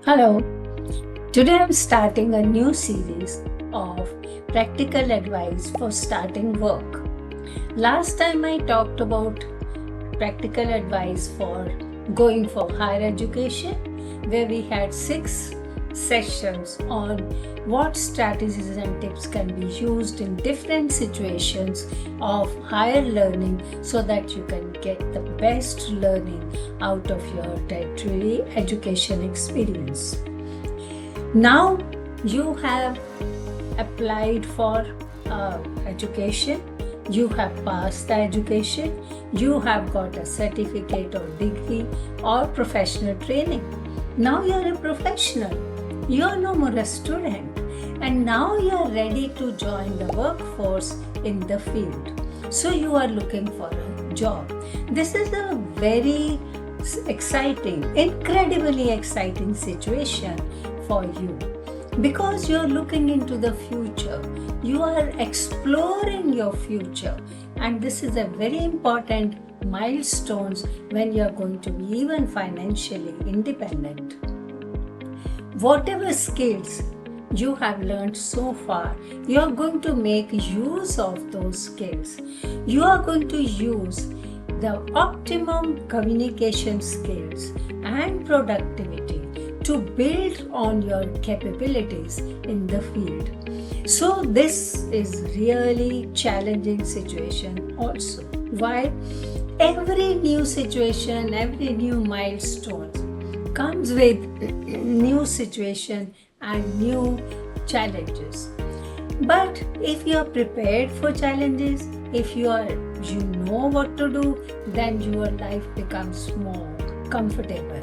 Hello, today I'm starting a new series of practical advice for starting work. Last time I talked about practical advice for going for higher education, where we had 6 sessions on what strategies and tips can be used in different situations of higher learning so that you can get the best learning out of your tertiary education experience. Now you have applied for education, you have passed the education, you have got a certificate or degree or professional training. Now you are a professional, you are no more a student, and now you are ready to join the workforce in the field. So you are looking for a job. This is a very exciting, incredibly exciting situation for you because you're looking into the future, you are exploring your future, and this is a very important milestones when you're going to be even financially independent. Whatever skills you have learned so far, you are going to make use of those skills. You are going to use the optimum communication skills and productivity to build on your capabilities in the field. So this is really challenging situation also. Why? Every new situation, every new milestone comes with new situation and new challenges. But if you are prepared for challenges, if you know what to do, then your life becomes more comfortable.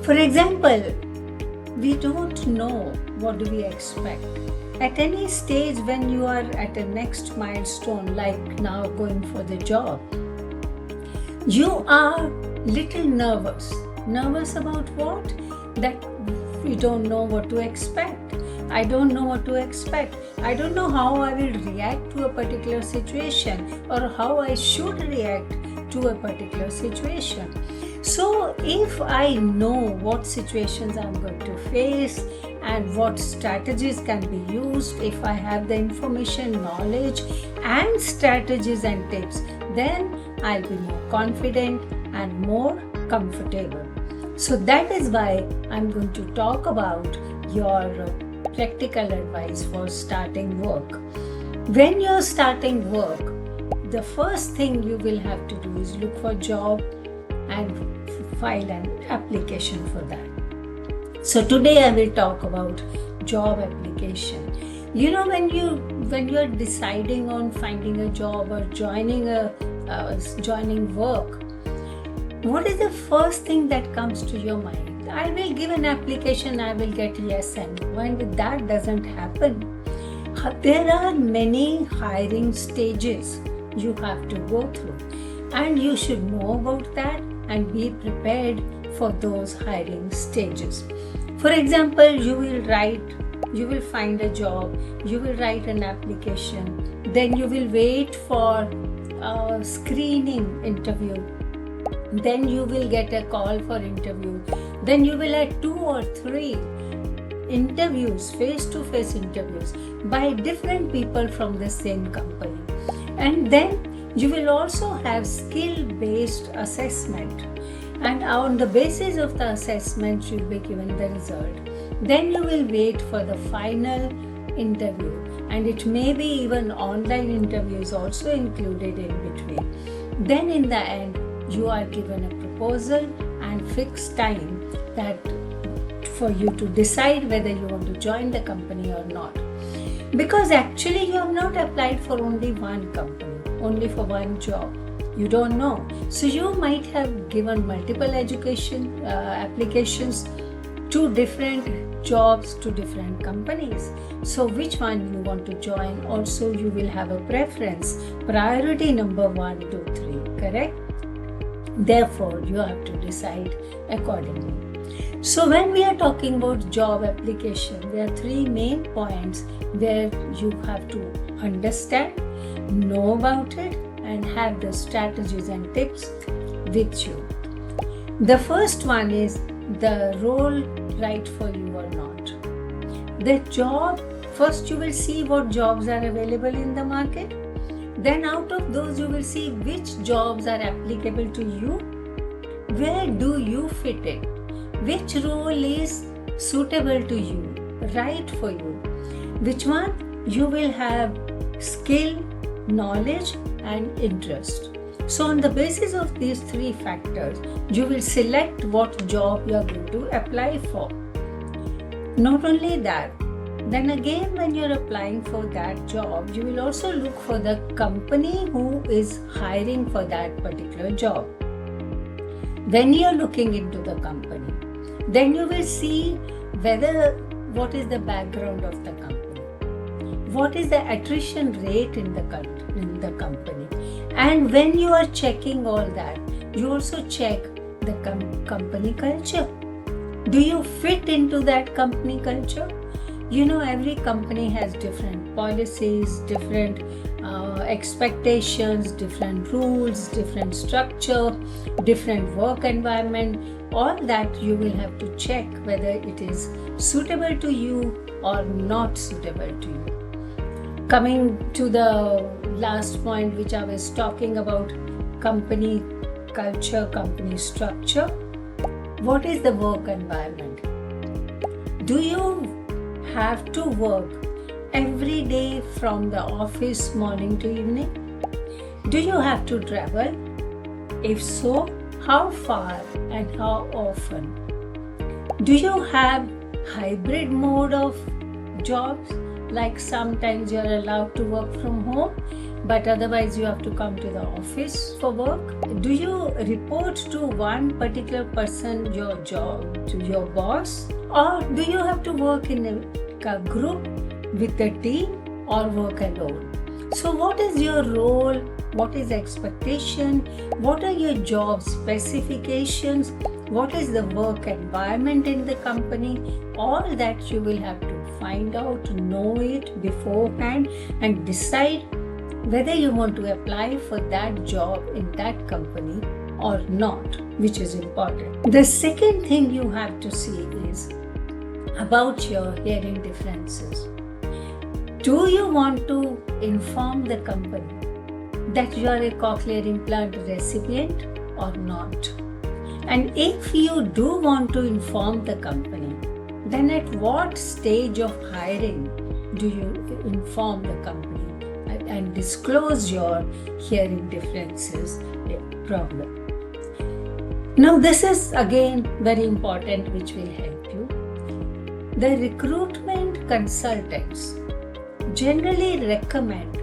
For example, we don't know what do we expect. At any stage when you are at a next milestone, like now going for the job, you are little nervous. Nervous about what? That we don't know what to expect. I don't know what to expect. I don't know how I will react to a particular situation or how I should react to a particular situation. So if I know what situations I'm going to face and what strategies can be used, if I have the information, knowledge and strategies and tips, then I'll be more confident and more comfortable. So that is why I'm going to talk about your practical advice for starting work. When you're starting work, the first thing you will have to do is look for a job and file an application for that. So today I will talk about job application. You know, when you're deciding on finding a job or joining work, what is the first thing that comes to your mind? I will give an application, I will get yes, and when that doesn't happen, there are many hiring stages you have to go through, and you should know about that and be prepared for those hiring stages. For example, you will find a job, you will write an application, then you will wait for a screening interview, then you will get a call for interview, then you will have 2 or 3 interviews, face-to-face interviews by different people from the same company, and then you will also have skill-based assessment, and on the basis of the assessment you will be given the result. Then you will wait for the final interview, and it may be even online interviews also included in between. Then in the end you are given a proposal and fixed time that for you to decide whether you want to join the company or not. Because actually you have not applied for only one company, only for one job. You don't know. So you might have given multiple education applications to different jobs, to different companies. So which one you want to join, also you will have a preference, priority number 1, 2, 3, correct? Therefore, you have to decide accordingly. So when we are talking about job application, there are 3 main points where you have to understand, know about it, and have the strategies and tips with you. The first one is the role right for you or not. The job, first you will see what jobs are available in the market. Then out of those you will see which jobs are applicable to you. Where do you fit in? Which role is suitable to you, right for you? Which one you will have skill, knowledge and interest. So on the basis of these three factors, you will select what job you are going to apply for. Not only that, then again when you are applying for that job, you will also look for the company who is hiring for that particular job. When you are looking into the company, then you will see what is the background of the company, what is the attrition rate in the company. And when you are checking all that, you also check the company culture. Do you fit into that company culture? You know, every company has different policies, different expectations, different rules, different structure, different work environment. All that you will have to check whether it is suitable to you or not suitable to you. Coming to the last point which I was talking about, company culture, company structure. What is the work environment? Do you have to work every day from the office morning to evening? Do you have to travel? If so, how far and how often? Do you have hybrid mode of jobs? Like sometimes you are allowed to work from home, but otherwise you have to come to the office for work. Do you report to one particular person, your job, to your boss? Or do you have to work in a group with a team or work alone? So what is your role? What is expectation? What are your job specifications? What is the work environment in the company? All that you will have to find out, know it beforehand and decide whether you want to apply for that job in that company or not, which is important. The second thing you have to see is about your hearing differences. Do you want to inform the company that you are a cochlear implant recipient or not? And if you do want to inform the company, then at what stage of hiring do you inform the company and disclose your hearing differences problem? Now this is again very important, which will help you. The recruitment consultants generally recommend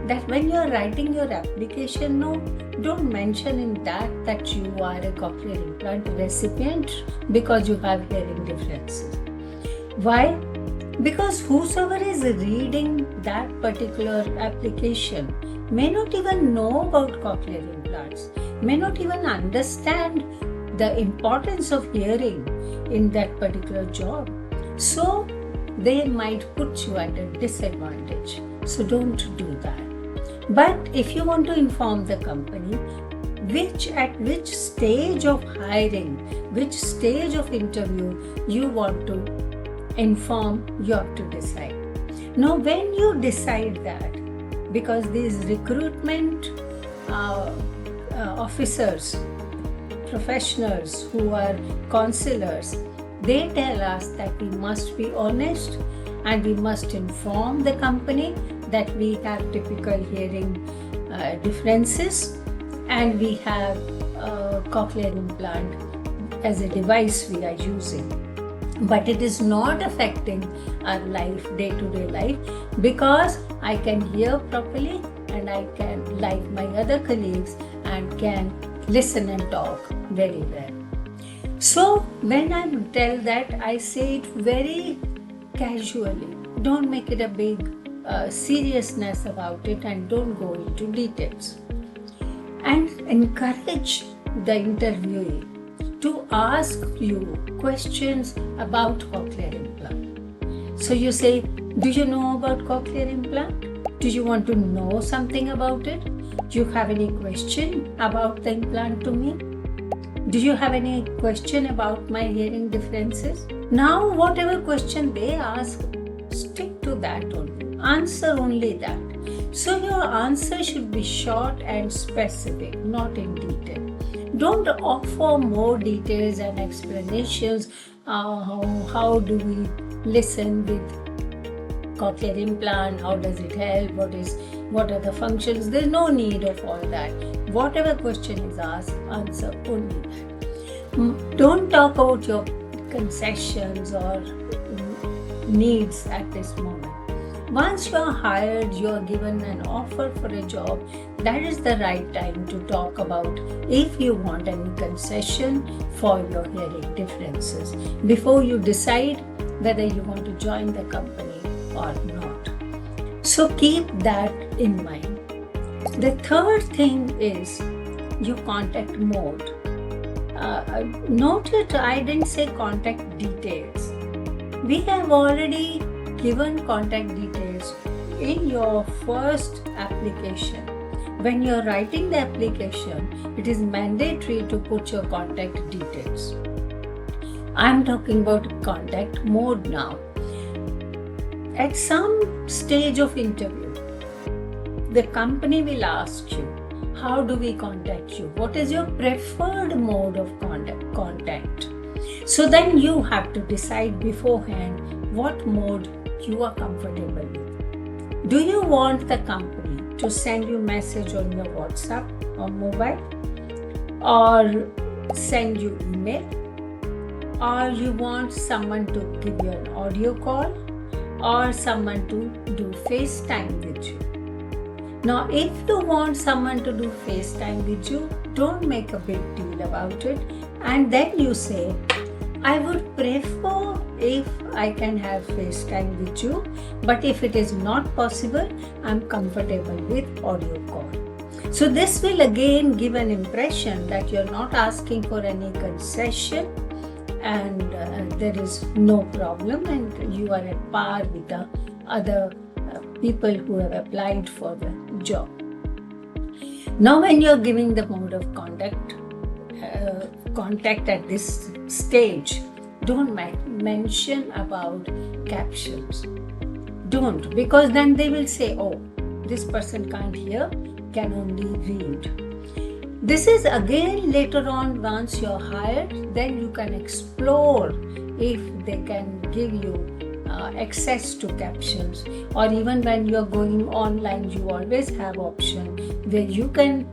that when you are writing your application note, don't mention in that you are a cochlear implant recipient because you have hearing differences. Why? Because whosoever is reading that particular application may not even know about cochlear implants, may not even understand the importance of hearing in that particular job. So they might put you at a disadvantage. So don't do that. But if you want to inform the company at which stage of hiring, which stage of interview you want to inform, you have to decide. Now when you decide that, because these recruitment officers, professionals who are counselors, they tell us that we must be honest and we must inform the company that we have typical hearing differences and we have a cochlear implant as a device we are using. But it is not affecting our life, day-to-day life, because I can hear properly and I can, like my other colleagues, and can listen and talk very well. So when I tell that, I say it very casually. Don't make it a big seriousness about it and don't go into details. And encourage the interviewee to ask you questions about cochlear implant. So you say, do you know about cochlear implant? Do you want to know something about it? Do you have any question about the implant to me? Do you have any question about my hearing differences? Now, whatever question they ask, stick to that only. Answer only that. So, your answer should be short and specific, not in detail. Don't offer more details and explanations. How do we listen with cochlear implant? How does it help? What are the functions? There's no need of all that. Whatever question is asked, answer only that. Don't talk about your concessions or needs at this moment. Once you are hired, you are given an offer for a job, that is the right time to talk about if you want any concession for your hearing differences before you decide whether you want to join the company or not. So keep that in mind. The third thing is your contact mode. Note it, I didn't say contact details. We have already given contact details in your first application. When you're writing the application, it is mandatory to put your contact details. I'm talking about contact mode now. At some stage of interview, the company will ask you, how do we contact you? What is your preferred mode of contact? So then you have to decide beforehand what mode you are comfortable with. Do you want the company to send you message on your WhatsApp or mobile, or send you email, or you want someone to give you an audio call, or someone to do FaceTime with you? Now, if you want someone to do FaceTime with you, don't make a big deal about it, and then you say, I would prefer if I can have FaceTime with you, but if it is not possible, I'm comfortable with audio call. So this will again give an impression that you're not asking for any concession, and there is no problem, and you are at par with the other people who have applied for the job. Now, when you're giving the mode of contact at this stage, don't mention about captions. Don't, because then they will say, oh, this person can't hear, can only read. This is again later on, once you're hired, then you can explore if they can give you access to captions, or even when you're going online, you always have option where you can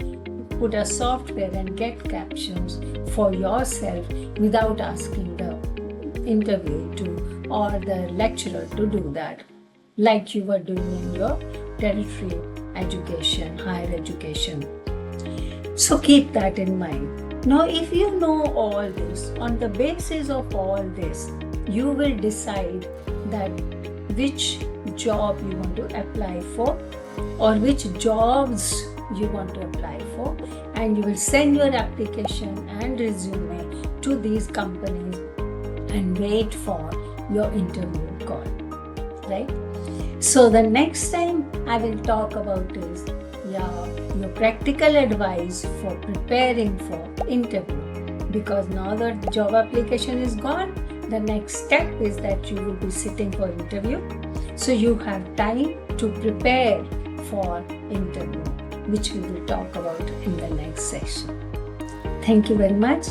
put a software and get captions for yourself without asking the interview or the lecturer to do that, like you were doing in your tertiary education, higher education. So keep that in mind. Now, if you know all this, on the basis of all this, you will decide that which job you want to apply for, or which jobs you want to apply for, and you will send your application and resume to these companies and wait for your interview call, right? So the next time I will talk about is your practical advice for preparing for interview, because now that job application is gone, the next step is that you will be sitting for interview. So you have time to prepare for interview, which we will talk about in the next session. Thank you very much.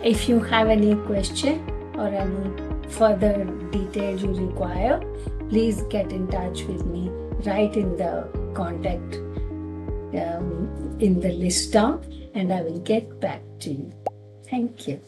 If you have any question or any further details you require, please get in touch with me. Write in the contact in the list down, and I will get back to you. Thank you.